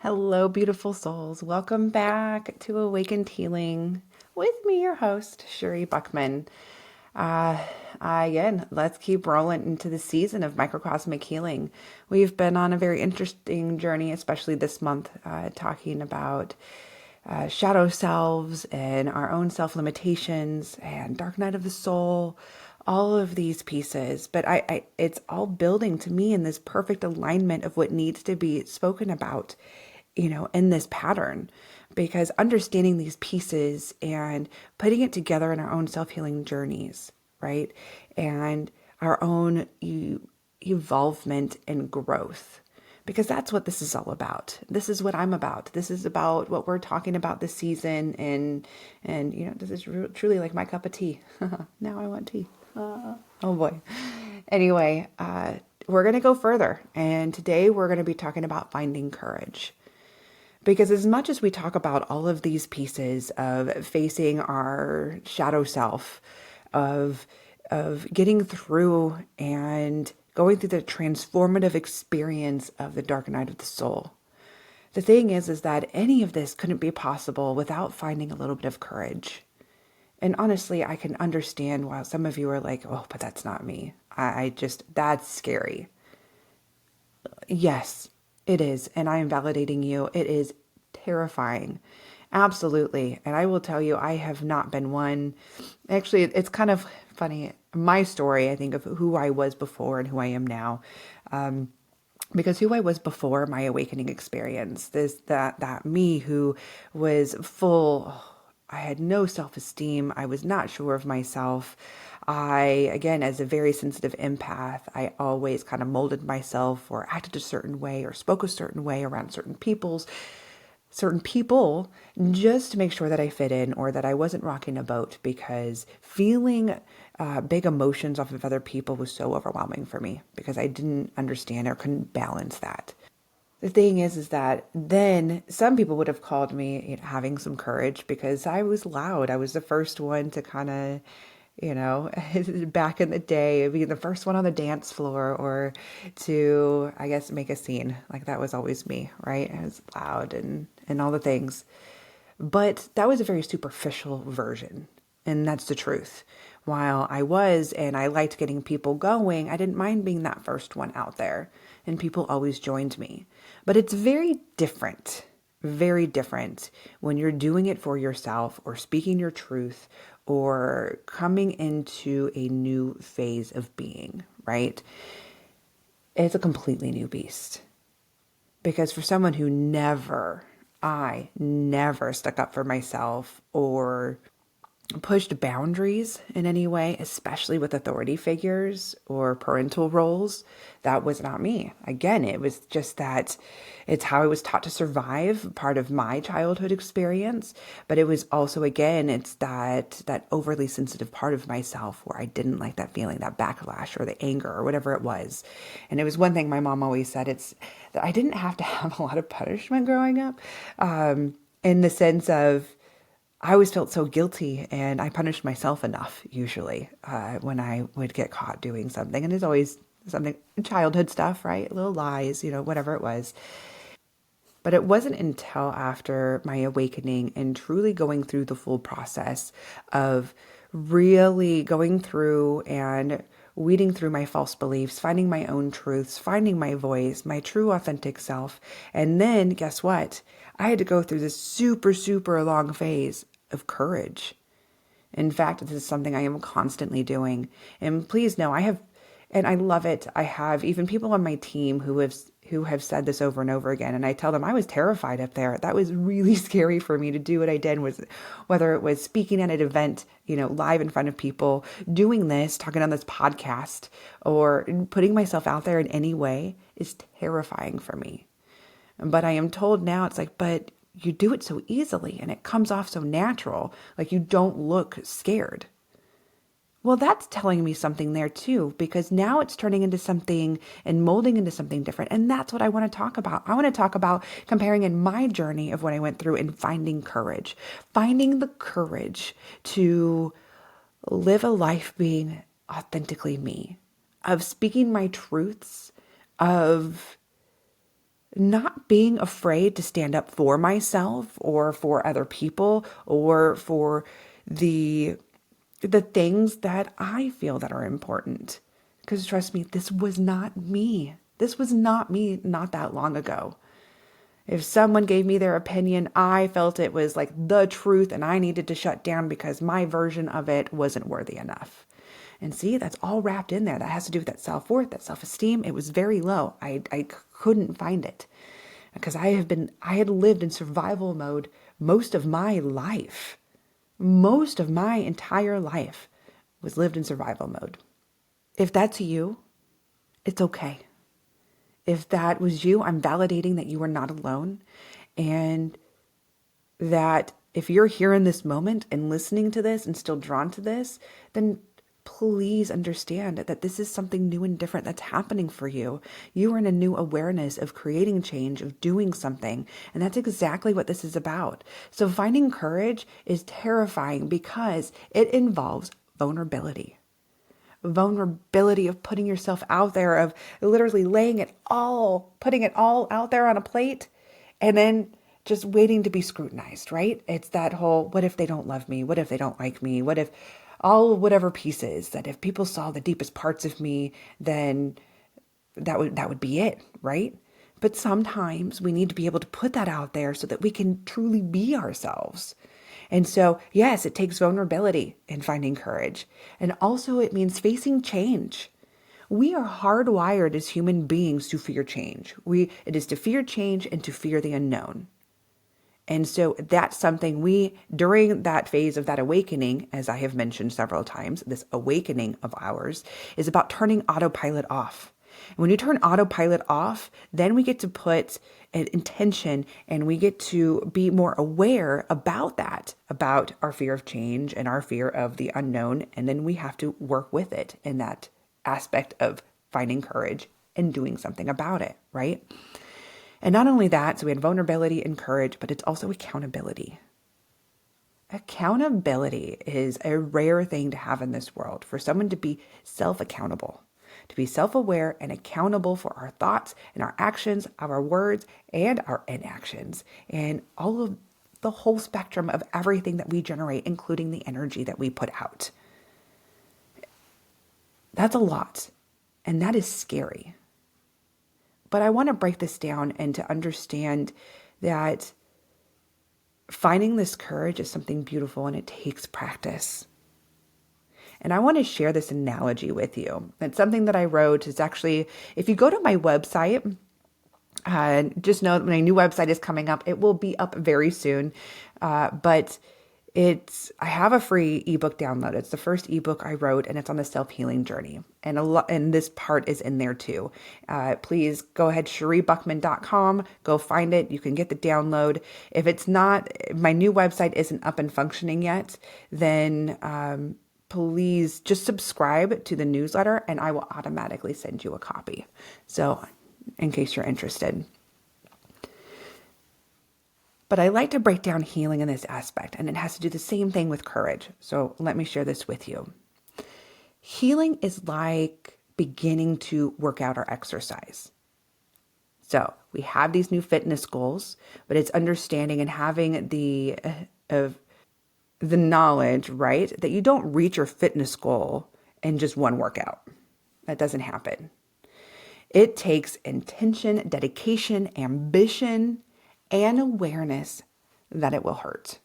Hello, beautiful souls. Welcome back to Awakened Healing with me, your host, Sherry Buckman. Uh, Again, let's keep rolling into the season of microcosmic healing. We've been on a very interesting journey, especially this month, talking about shadow selves and our own self limitations and dark night of the soul, all of these pieces. But it's all building to me in this perfect alignment of what needs to be spoken about, in this pattern. Because understanding these pieces and putting it together in our own self healing journeys, right? And our own evolvement and growth, because that's what this is all about. This is what I'm about. This is about what we're talking about this season, and this is truly like my cup of tea. Now I want tea. Oh boy. Anyway, we're gonna go further, and today we're gonna be talking about finding courage. Because as much as we talk about all of these pieces of facing our shadow self, of getting through and going through the transformative experience of the dark night of the soul, the thing is that any of this couldn't be possible without finding a little bit of courage. And honestly, I can understand why some of you are like, oh, but that's not me. That's scary. Yes, it is. And I am validating you. It is terrifying. Absolutely. And I will tell you, I have not been one. Actually, it's kind of funny. My story, I think, of who I was before and who I am now. Because who I was before my awakening experience, that me who was full, I had no self-esteem. I was not sure of myself. Again, as a very sensitive empath, I always kind of molded myself or acted a certain way or spoke a certain way around certain people just to make sure that I fit in or that I wasn't rocking a boat, because feeling big emotions off of other people was so overwhelming for me because I didn't understand or couldn't balance that. The thing is that then some people would have called me, having some courage, because I was loud. I was the first one to kind of, back in the day, be the first one on the dance floor or to, I guess, make a scene. Like that was always me, right? I was loud and all the things. But that was a very superficial version. And that's the truth. While I liked getting people going, I didn't mind being that first one out there. And people always joined me. But it's very different when you're doing it for yourself or speaking your truth or coming into a new phase of being, right? It's a completely new beast. Because for someone who I never stuck up for myself or pushed boundaries in any way, especially with authority figures or parental roles, that was not me. Again, it was just that it's how I was taught to survive, part of my childhood experience. But it was also, again, it's that overly sensitive part of myself where I didn't like that feeling, that backlash or the anger or whatever it was. And it was one thing my mom always said, it's that I didn't have to have a lot of punishment growing up, in the sense of, I always felt so guilty, and I punished myself enough usually when I would get caught doing something. And it's always something childhood stuff, right? Little lies, whatever it was. But it wasn't until after my awakening and truly going through the full process of really going through and weeding through my false beliefs, finding my own truths, finding my voice, my true authentic self. And then guess what? I had to go through this super, super long phase of courage. In fact, this is something I am constantly doing. And please know, and I love it. I have even people on my team who have said this over and over again. And I tell them I was terrified up there. That was really scary for me to do what I did, was whether it was speaking at an event, live in front of people, doing this, talking on this podcast, or putting myself out there in any way is terrifying for me. But I am told now, it's like, but you do it so easily and it comes off so natural. Like you don't look scared. Well, that's telling me something there too, because now it's turning into something and molding into something different. And that's what I want to talk about. I want to talk about comparing in my journey of what I went through and finding finding the courage to live a life being authentically me, of speaking my truths, of not being afraid to stand up for myself or for other people or for the the things that I feel that are important. Because trust me, this was not me. This was not me not that long ago. If someone gave me their opinion, I felt it was like the truth and I needed to shut down because my version of it wasn't worthy enough. And see, that's all wrapped in there. That has to do with that self-worth, that self-esteem. It was very low. I couldn't find it because I had lived in survival mode most of my life. Most of my entire life was lived in survival mode. If that's you, it's okay. If that was you, I'm validating that you are not alone, and that if you're here in this moment and listening to this and still drawn to this, then please understand that this is something new and different that's happening for you. You are in a new awareness of creating change, of doing something, and that's exactly what this is about. So finding courage is terrifying because it involves vulnerability of putting yourself out there, of literally putting it all out there on a plate, and then just waiting to be scrutinized, right? It's that whole, what if they don't love me? What if they don't like me? What if all whatever pieces, that if people saw the deepest parts of me, then that would be it, right? But sometimes we need to be able to put that out there so that we can truly be ourselves. And so, yes, it takes vulnerability in finding courage. And also it means facing change. We are hardwired as human beings to fear change. It is to fear change and to fear the unknown. And so that's something during that phase of that awakening, as I have mentioned several times, this awakening of ours is about turning autopilot off. And when you turn autopilot off, then we get to put an intention and we get to be more aware about that, about our fear of change and our fear of the unknown. And then we have to work with it in that aspect of finding courage and doing something about it, right? And not only that, so we had vulnerability and courage, but it's also accountability. Accountability is a rare thing to have in this world, for someone to be self-accountable, to be self-aware and accountable for our thoughts and our actions, our words and our inactions, and all of the whole spectrum of everything that we generate, including the energy that we put out. That's a lot, and that is scary. But I want to break this down and to understand that finding this courage is something beautiful and it takes practice. And I want to share this analogy with you. It's something that I wrote. It's actually, if you go to my website, just know that my new website is coming up. It will be up very soon. But I have a free ebook download. It's the first ebook I wrote, and it's on the self-healing journey. And this part is in there too. Please go ahead, SherieBuckman.com, go find it. You can get the download. If it's not, my new website isn't up and functioning yet, then please just subscribe to the newsletter and I will automatically send you a copy. So in case you're interested. But I like to break down healing in this aspect, and it has to do the same thing with courage. So let me share this with you. Healing is like beginning to work out or exercise. So we have these new fitness goals, but it's understanding and having the knowledge, right, that you don't reach your fitness goal in just one workout. That doesn't happen. It takes intention, dedication, ambition, and awareness that it will hurt.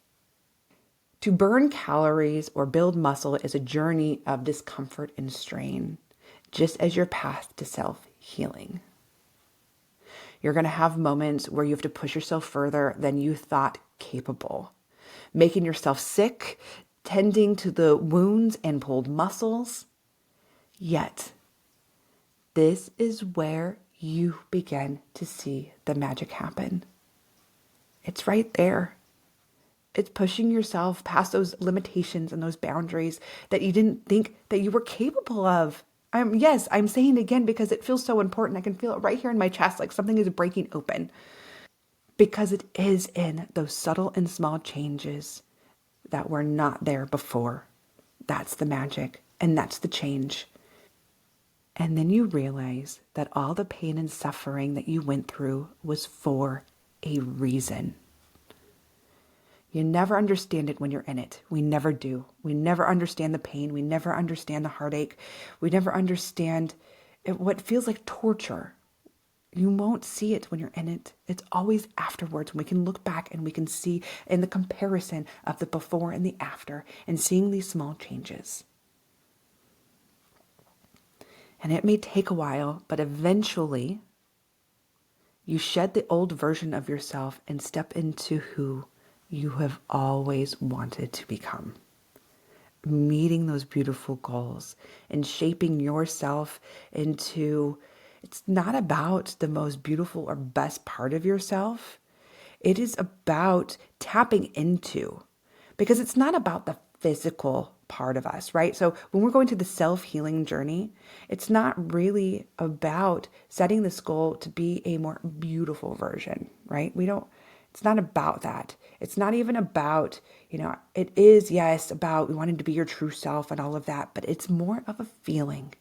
To burn calories or build muscle is a journey of discomfort and strain, just as your path to self-healing. You're going to have moments where you have to push yourself further than you thought capable, making yourself sick, tending to the wounds and pulled muscles. Yet, this is where you begin to see the magic happen. It's right there. It's pushing yourself past those limitations and those boundaries that you didn't think that you were capable of. Yes, I'm saying it again because it feels so important. I can feel it right here in my chest, like something is breaking open. Because it is in those subtle and small changes that were not there before. That's the magic, and that's the change. And then you realize that all the pain and suffering that you went through was for a reason. You never understand it when you're in it. We never do. We never understand the pain. We never understand the heartache. We never understand what feels like torture. You won't see it when you're in it. It's always afterwards when we can look back and we can see in the comparison of the before and the after and seeing these small changes. And it may take a while, but eventually you shed the old version of yourself and step into who you have always wanted to become. Meeting those beautiful goals and shaping yourself into, it's not about the most beautiful or best part of yourself. It is about tapping into, because it's not about the physical part of us, right? So when we're going to the self-healing journey, it's not really about setting this goal to be a more beautiful version, right? It's not about that. It's not even about, it is, yes, about we wanting to be your true self and all of that, but it's more of a feeling.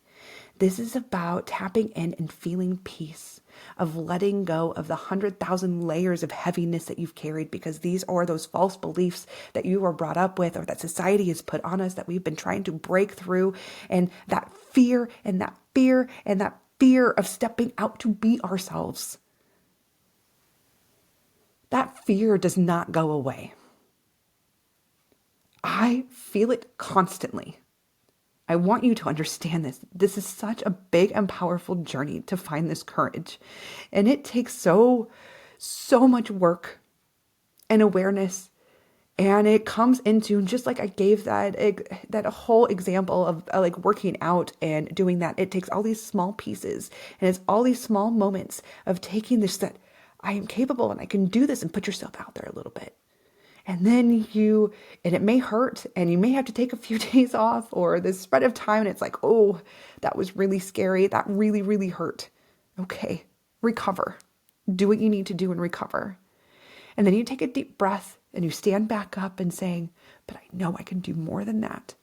This is about tapping in and feeling peace, of letting go of the 100,000 layers of heaviness that you've carried, because these are those false beliefs that you were brought up with or that society has put on us that we've been trying to break through. And that fear and that fear and that fear of stepping out to be ourselves. That fear does not go away. I feel it constantly. I want you to understand this. This is such a big and powerful journey to find this courage. And it takes so much work and awareness. And it comes into, just like I gave that whole example of like working out and doing that, it takes all these small pieces and it's all these small moments of taking this, that I am capable and I can do this, and put yourself out there a little bit. And then and it may hurt and you may have to take a few days off or this spread of time. And it's like, oh, that was really scary. That really, really hurt. Okay, recover. Do what you need to do and recover. And then you take a deep breath and you stand back up and saying, but I know I can do more than that.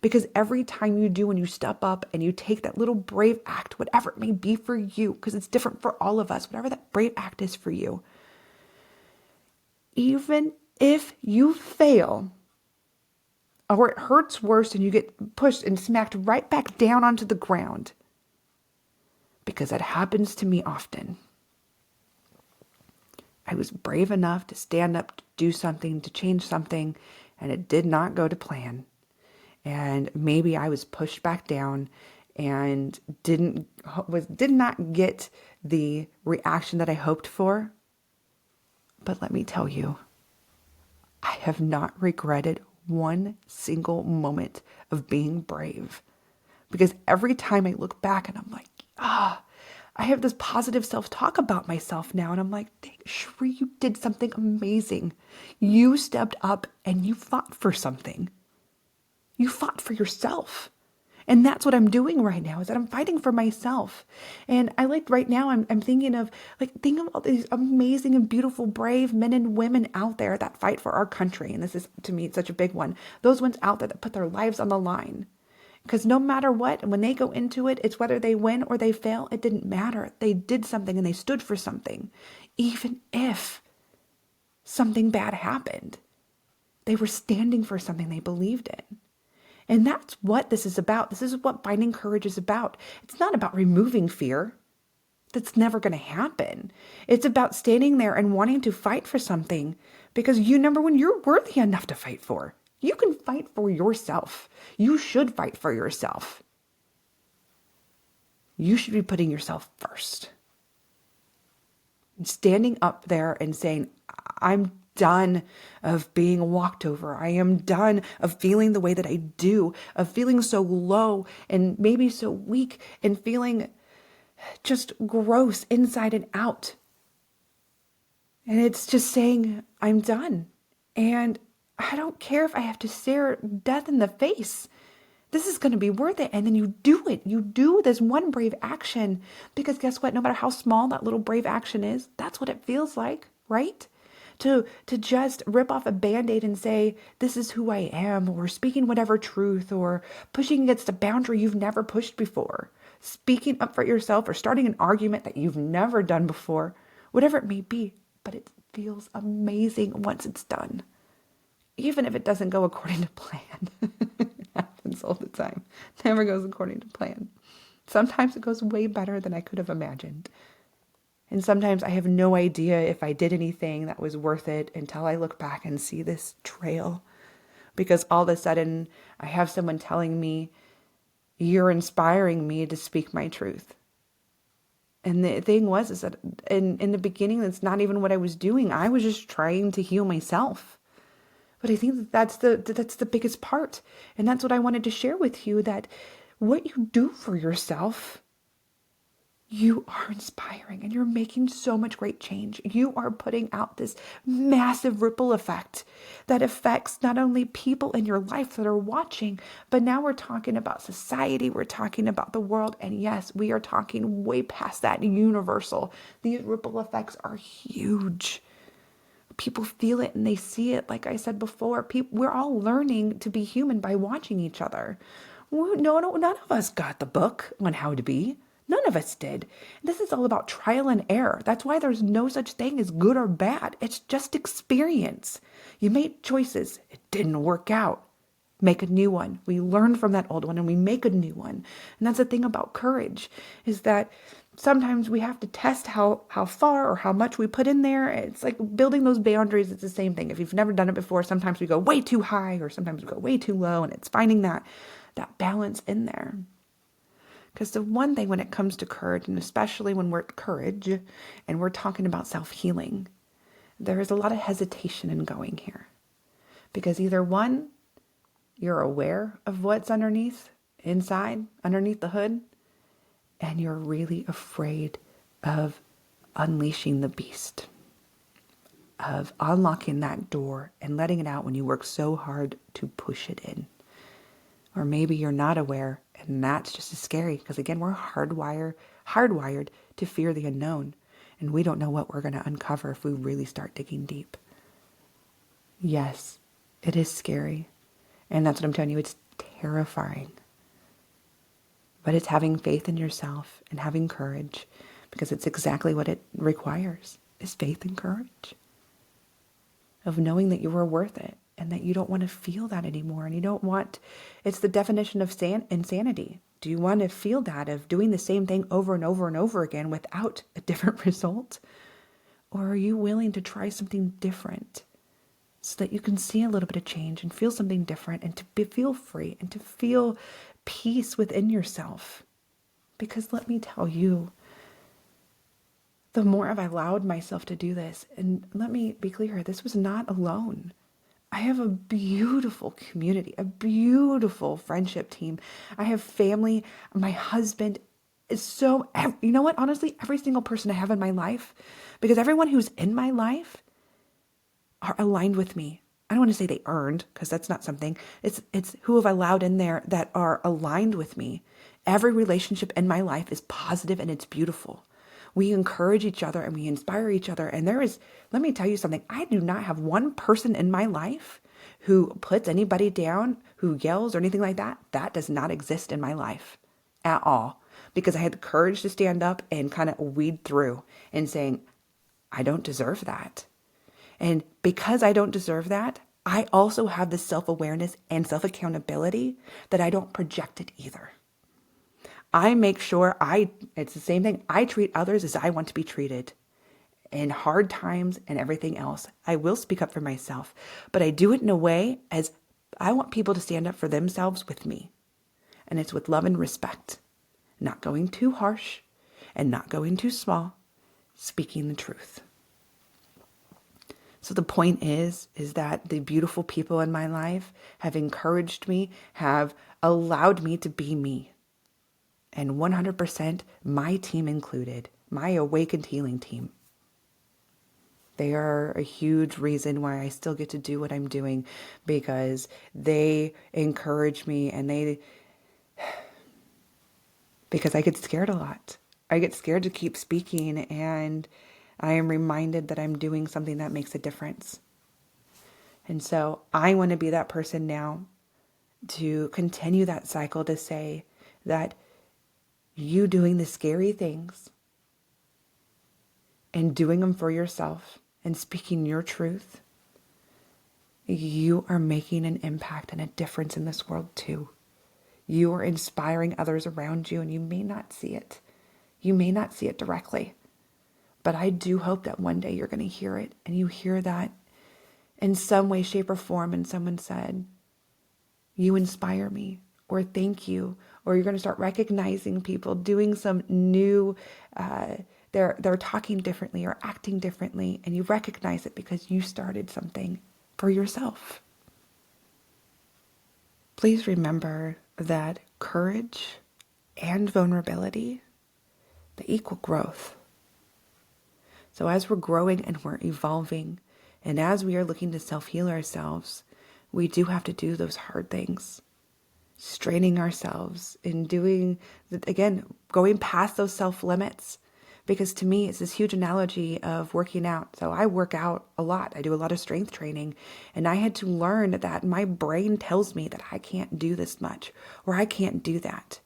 Because every time you do and you step up and you take that little brave act, whatever it may be for you, because it's different for all of us, whatever that brave act is for you, even if you fail, or it hurts worse and you get pushed and smacked right back down onto the ground, because that happens to me often. I was brave enough to stand up, to do something, to change something, and it did not go to plan. And maybe I was pushed back down and did not get the reaction that I hoped for. But let me tell you, I have not regretted one single moment of being brave. Because every time I look back and I'm like, I have this positive self-talk about myself now. And I'm like, Shri, you did something amazing. You stepped up and you fought for something. You fought for yourself. And that's what I'm doing right now, is that I'm fighting for myself. And I like right now, I'm thinking of all these amazing and beautiful, brave men and women out there that fight for our country. And this is, to me, such a big one. Those ones out there that put their lives on the line. Because no matter what, when they go into it, it's whether they win or they fail, it didn't matter. They did something and they stood for something. Even if something bad happened, they were standing for something they believed in. And that's what this is about. This is what finding courage is about. It's not about removing fear. That's never going to happen. It's about standing there and wanting to fight for something, because number one, you're worthy enough to fight for. You can fight for yourself. You should fight for yourself. You should be putting yourself first. And standing up there and saying, I'm done of being walked over. I am done of feeling the way that I do, of feeling so low and maybe so weak and feeling just gross inside and out. And it's just saying, I'm done. And I don't care if I have to stare death in the face. This is going to be worth it. And then you do it. You do this one brave action, because guess what? No matter how small that little brave action is, that's what it feels like, right? To just rip off a Band-Aid and say, this is who I am, or speaking whatever truth, or pushing against a boundary you've never pushed before. speaking up for yourself or starting an argument that you've never done before, whatever it may be. But it feels amazing once it's done. Even if it doesn't go according to plan. It happens all the time. Never goes according to plan. Sometimes it goes way better than I could have imagined. And sometimes I have no idea if I did anything that was worth it until I look back and see this trail. Because all of a sudden, I have someone telling me, you're inspiring me to speak my truth. And the thing was, is that in the beginning, that's not even what I was doing. I was just trying to heal myself. But I think that's the biggest part. And that's what I wanted to share with you, that what you do for yourself, you are inspiring and you're making so much great change. You are putting out this massive ripple effect that affects not only people in your life that are watching, but now we're talking about society, we're talking about the world, and yes, we are talking way past that, universal. These ripple effects are huge. People feel it and they see it. Like I said before, we're all learning to be human by watching each other. No, none of us got the book on how to be. None of us did. This is all about trial and error. That's why there's no such thing as good or bad. It's just experience. You made choices. It didn't work out. Make a new one. We learn from that old one and we make a new one. And that's the thing about courage, is that sometimes we have to test how far or how much we put in there. It's like building those boundaries. It's the same thing. If you've never done it before, sometimes we go way too high or sometimes we go way too low, and it's finding that balance in there. Because the one thing when it comes to courage, and especially when we're at courage and we're talking about self-healing, there is a lot of hesitation in going here. Because either one, you're aware of what's inside, underneath the hood, and you're really afraid of unleashing the beast, of unlocking that door and letting it out when you work so hard to push it in. Or maybe you're not aware, and that's just as scary, because again, we're hardwired to fear the unknown, and we don't know what we're going to uncover if we really start digging deep. Yes, it is scary, and that's what I'm telling you, it's terrifying. But it's having faith in yourself and having courage, because it's exactly what it requires, is faith and courage. Of knowing that you are worth it and that you don't want to feel that anymore. And you don't want, it's the definition of insanity. Do you want to feel that, of doing the same thing over and over and over again without a different result? Or are you willing to try something different so that you can see a little bit of change and feel something different, and to feel free and to feel peace within yourself? Because let me tell you, the more I've allowed myself to do this, and let me be clear, this was not alone. I have a beautiful community, a beautiful friendship team. I have family. My husband is so, you know what? Honestly, every single person I have in my life, because everyone who's in my life are aligned with me. I don't want to say they earned, because that's not something. It's who have I allowed in there that are aligned with me. Every relationship in my life is positive and it's beautiful. We encourage each other and we inspire each other. And let me tell you something. I do not have one person in my life who puts anybody down, who yells or anything like that. That does not exist in my life at all. Because I had the courage to stand up and kind of weed through and saying, I don't deserve that. And because I don't deserve that, I also have this self-awareness and self-accountability that I don't project it either. I make sure it's the same thing. I treat others as I want to be treated in hard times and everything else. I will speak up for myself, but I do it in a way as I want people to stand up for themselves with me. And it's with love and respect, not going too harsh and not going too small, speaking the truth. So the point is that the beautiful people in my life have encouraged me, have allowed me to be me. And 100%, my team included, my awakened healing team. They are a huge reason why I still get to do what I'm doing, because they encourage me, and because I get scared a lot. I get scared to keep speaking, and I am reminded that I'm doing something that makes a difference. And so I want to be that person now to continue that cycle, to say that you doing the scary things and doing them for yourself and speaking your truth, you are making an impact and a difference in this world too. You are inspiring others around you, and you may not see it. You may not see it directly, but I do hope that one day you're going to hear it, and you hear that in some way, shape, or form, and someone said, you inspire me, or thank you, or you're going to start recognizing people doing some new, they're talking differently or acting differently, and you recognize it because you started something for yourself. Please remember that courage and vulnerability, they equal growth. So as we're growing and we're evolving, and as we are looking to self-heal ourselves, we do have to do those hard things. Straining ourselves and doing, again, going past those self-limits. Because to me, it's this huge analogy of working out. So I work out a lot. I do a lot of strength training. And I had to learn that my brain tells me that I can't do this much, or I can't do that.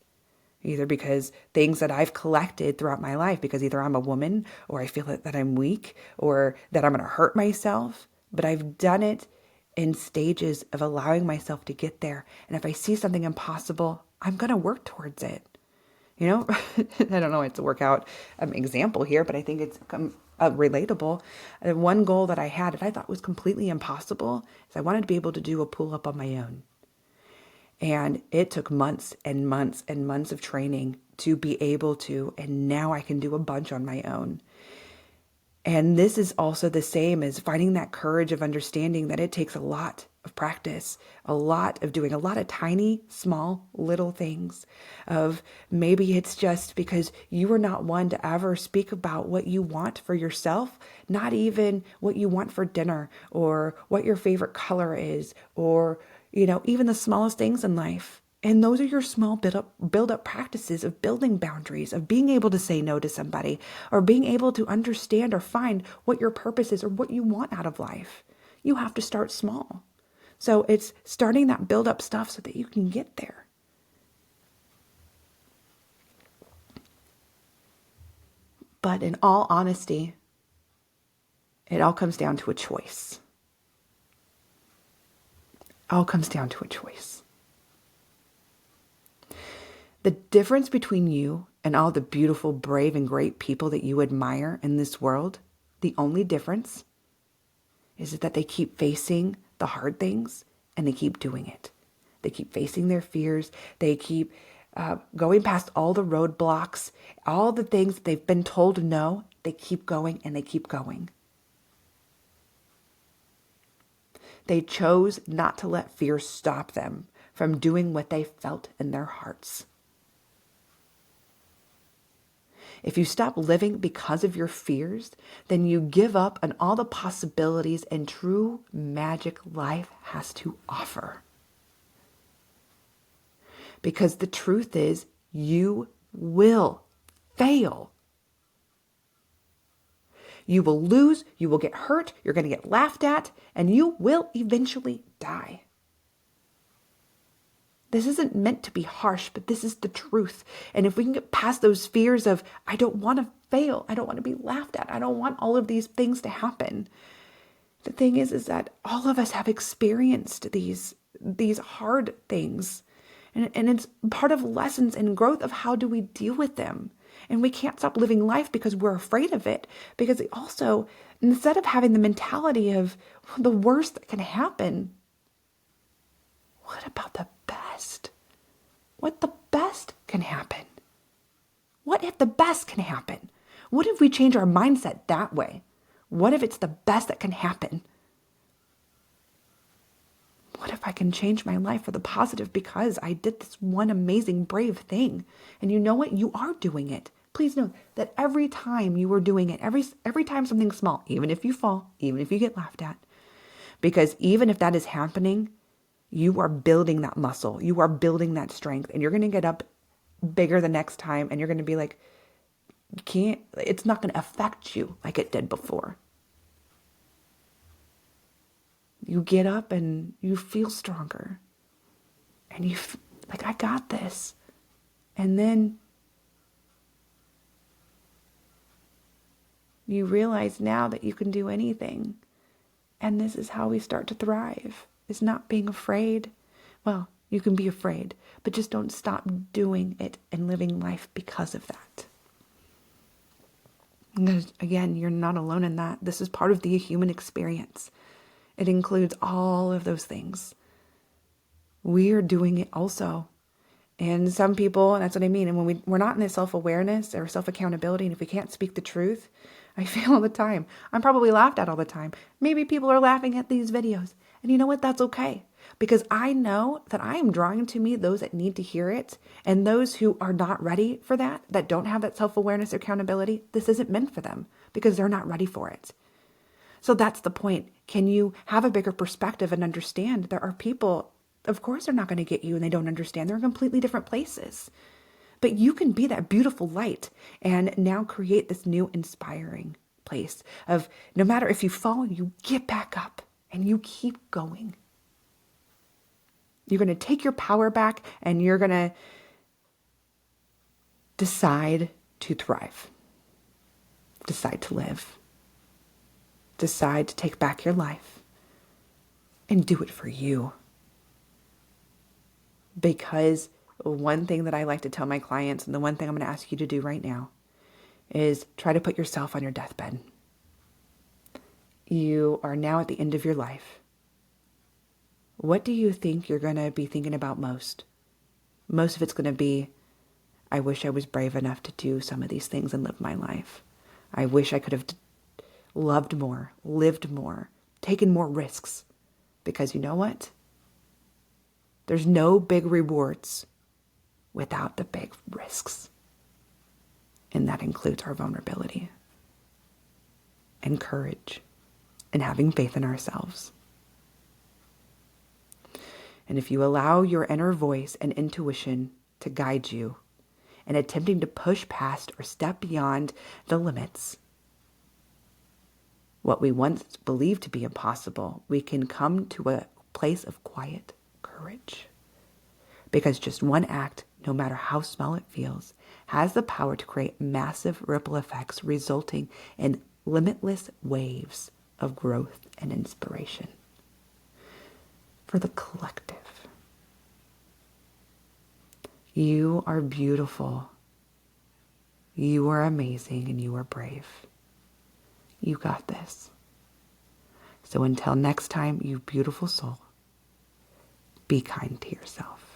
Either because things that I've collected throughout my life, because either I'm a woman, or I feel that I'm weak, or that I'm going to hurt myself. But I've done it in stages of allowing myself to get there. And if I see something impossible, I'm going to work towards it. You know, I don't know, it's a workout example here, but I think it's relatable. One goal that I had that I thought was completely impossible is I wanted to be able to do a pull-up on my own. And it took months and months and months of training to be able to, and now I can do a bunch on my own. And this is also the same as finding that courage of understanding that it takes a lot of practice, a lot of doing a lot of tiny, small, little things. Of maybe it's just because you are not one to ever speak about what you want for yourself, not even what you want for dinner, or what your favorite color is, or, even the smallest things in life. And those are your small build up practices of building boundaries, of being able to say no to somebody, or being able to understand or find what your purpose is or what you want out of life. You have to start small. So it's starting that build up stuff so that you can get there. But in all honesty, it all comes down to a choice. It all comes down to a choice. The difference between you and all the beautiful, brave, and great people that you admire in this world, the only difference is that they keep facing the hard things and they keep doing it. They keep facing their fears. They keep going past all the roadblocks, all the things that they've been told no. They keep going and they keep going. They chose not to let fear stop them from doing what they felt in their hearts. If you stop living because of your fears, then you give up on all the possibilities and true magic life has to offer. Because the truth is, you will fail. You will lose, you will get hurt, you're going to get laughed at, and you will eventually die. This isn't meant to be harsh, but this is the truth. And if we can get past those fears of, I don't want to fail, I don't want to be laughed at, I don't want all of these things to happen. The thing is that all of us have experienced these hard things. And it's part of lessons and growth of how do we deal with them. And we can't stop living life because we're afraid of it. Because also, instead of having the mentality of the worst that can happen, what about the best? What the best can happen? What if the best can happen? What if we change our mindset that way? What if it's the best that can happen? What if I can change my life for the positive because I did this one amazing, brave thing? And you know what? You are doing it. Please know that every time you are doing it, every time something small, even if you fall, even if you get laughed at, because even if that is happening, you are building that muscle. You are building that strength, and you're going to get up bigger the next time, and you're going to be like, it's not going to affect you like it did before. You get up and you feel stronger, and like, I got this. And then You realize now that you can do anything. And this is how we start to thrive, is not being afraid. Well, you can be afraid, but just don't stop doing it and living life because of that. Because again, you're not alone in that. This is part of the human experience. It includes all of those things. We're doing it also. And some people, and that's what I mean, and when we're not in this self-awareness or self-accountability, and if we can't speak the truth, I feel all the time. I'm probably laughed at all the time. Maybe people are laughing at these videos. And you know what? That's okay. Because I know that I am drawing to me those that need to hear it. And those who are not ready for that don't have that self-awareness or accountability, this isn't meant for them because they're not ready for it. So that's the point. Can you have a bigger perspective and understand there are people, of course, they're not going to get you and they don't understand. They're in completely different places. But you can be that beautiful light and now create this new inspiring place of no matter if you fall, you get back up and you keep going. You're going to take your power back and you're going to decide to thrive. Decide to live. Decide to take back your life and do it for you. Because one thing that I like to tell my clients, and the one thing I'm going to ask you to do right now, is try to put yourself on your deathbed. You are now at the end of your life. What do you think you're going to be thinking about most? Most of it's going to be, I wish I was brave enough to do some of these things and live my life. I wish I could have loved more, lived more, taken more risks. Because you know what? There's no big rewards without the big risks. And that includes our vulnerability and courage and having faith in ourselves. And if you allow your inner voice and intuition to guide you in attempting to push past or step beyond the limits, what we once believed to be impossible, we can come to a place of quiet courage. Because just one act, no matter how small it feels, has the power to create massive ripple effects, resulting in limitless waves of growth and inspiration for the collective. You are beautiful. You are amazing and you are brave. You got this. So until next time, you beautiful soul, be kind to yourself.